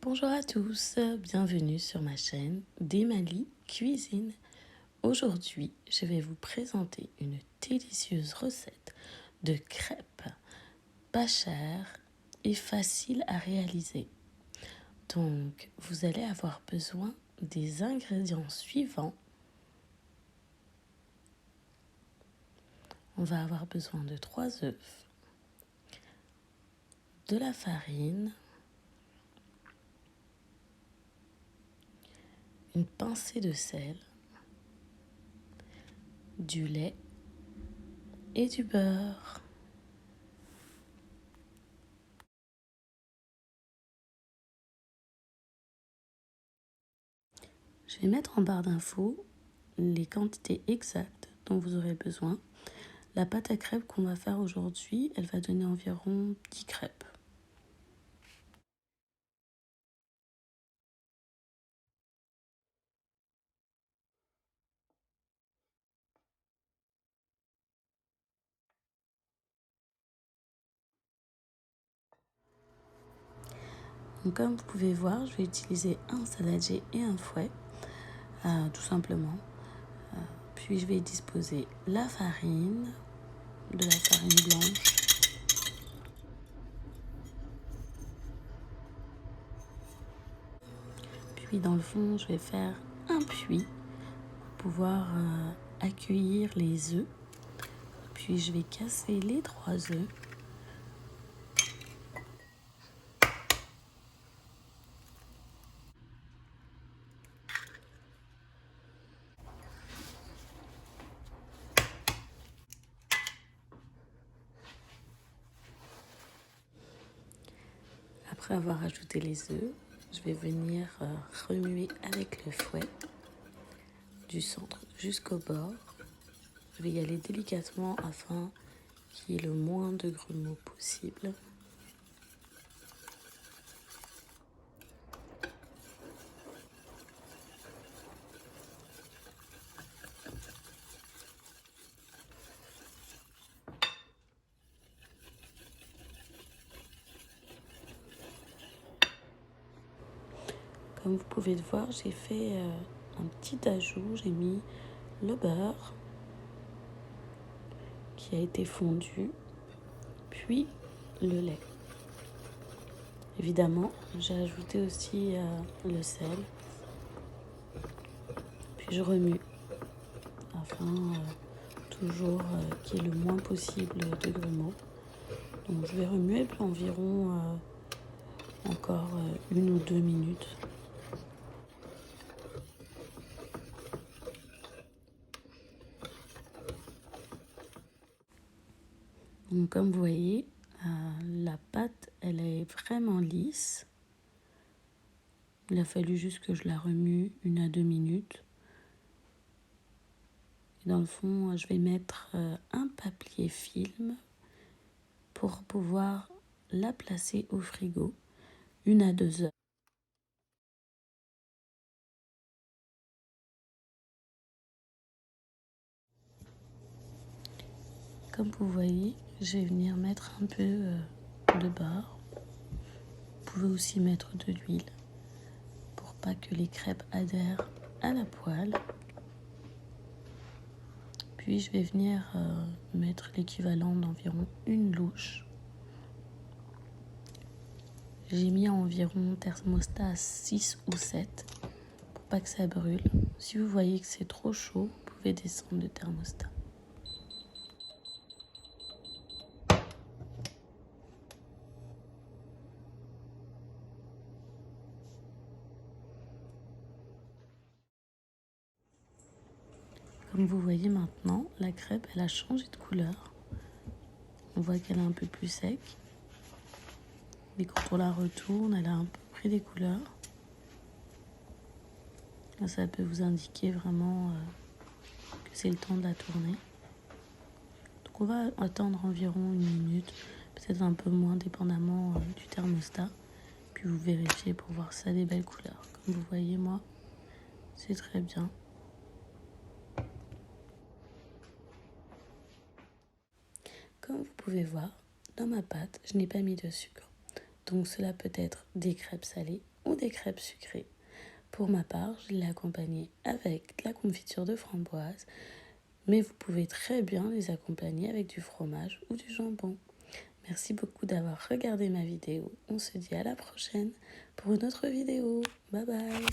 Bonjour à tous, bienvenue sur ma chaîne Démali Cuisine. Aujourd'hui, je vais vous présenter une délicieuse recette de crêpes pas chères et faciles à réaliser. Donc, vous allez avoir besoin des ingrédients suivants. On va avoir besoin de 3 œufs, de la farine, une pincée de sel, du lait et du beurre. Je vais mettre en barre d'infos les quantités exactes dont vous aurez besoin. La pâte à crêpes qu'on va faire aujourd'hui, elle va donner environ 10 crêpes. Donc, comme vous pouvez voir, je vais utiliser un saladier et un fouet, tout simplement. Puis je vais disposer la farine, de la farine blanche, puis dans le fond, je vais faire un puits pour pouvoir accueillir les œufs. Puis je vais casser les 3 œufs. Après avoir ajouté les œufs, je vais venir remuer avec le fouet du centre jusqu'au bord. Je vais y aller délicatement afin qu'il y ait le moins de grumeaux possible. Comme vous pouvez le voir, j'ai fait un petit ajout. J'ai mis le beurre qui a été fondu, puis le lait. Évidemment, j'ai ajouté aussi le sel. Puis je remue afin toujours qu'il y ait le moins possible de grumeaux. Donc je vais remuer environ encore 1 ou 2 minutes. Donc comme vous voyez, la pâte elle est vraiment lisse. Il a fallu juste que je la remue 1 à 2 minutes. Et dans le fond, je vais mettre un papier film pour pouvoir la placer au frigo 1 à 2 heures. Comme vous voyez, je vais venir mettre un peu de beurre. Vous pouvez aussi mettre de l'huile pour pas que les crêpes adhèrent à la poêle. Puis je vais venir mettre l'équivalent d'environ 1 louche. J'ai mis environ thermostat à 6 ou 7 pour pas que ça brûle. Si vous voyez que c'est trop chaud, vous pouvez descendre le thermostat. Comme vous voyez maintenant, la crêpe elle a changé de couleur. On voit qu'elle est un peu plus sec. Mais quand on la retourne, elle a un peu pris des couleurs. Là, ça peut vous indiquer vraiment que c'est le temps de la tourner. Donc on va attendre environ 1 minute, peut-être un peu moins dépendamment du thermostat. Puis vous vérifiez pour voir si ça a des belles couleurs. Comme vous voyez, moi, c'est très bien. Comme vous pouvez voir, dans ma pâte, je n'ai pas mis de sucre. Donc cela peut être des crêpes salées ou des crêpes sucrées. Pour ma part, je l'ai accompagné avec de la confiture de framboise, mais vous pouvez très bien les accompagner avec du fromage ou du jambon. Merci beaucoup d'avoir regardé ma vidéo. On se dit à la prochaine pour une autre vidéo. Bye bye.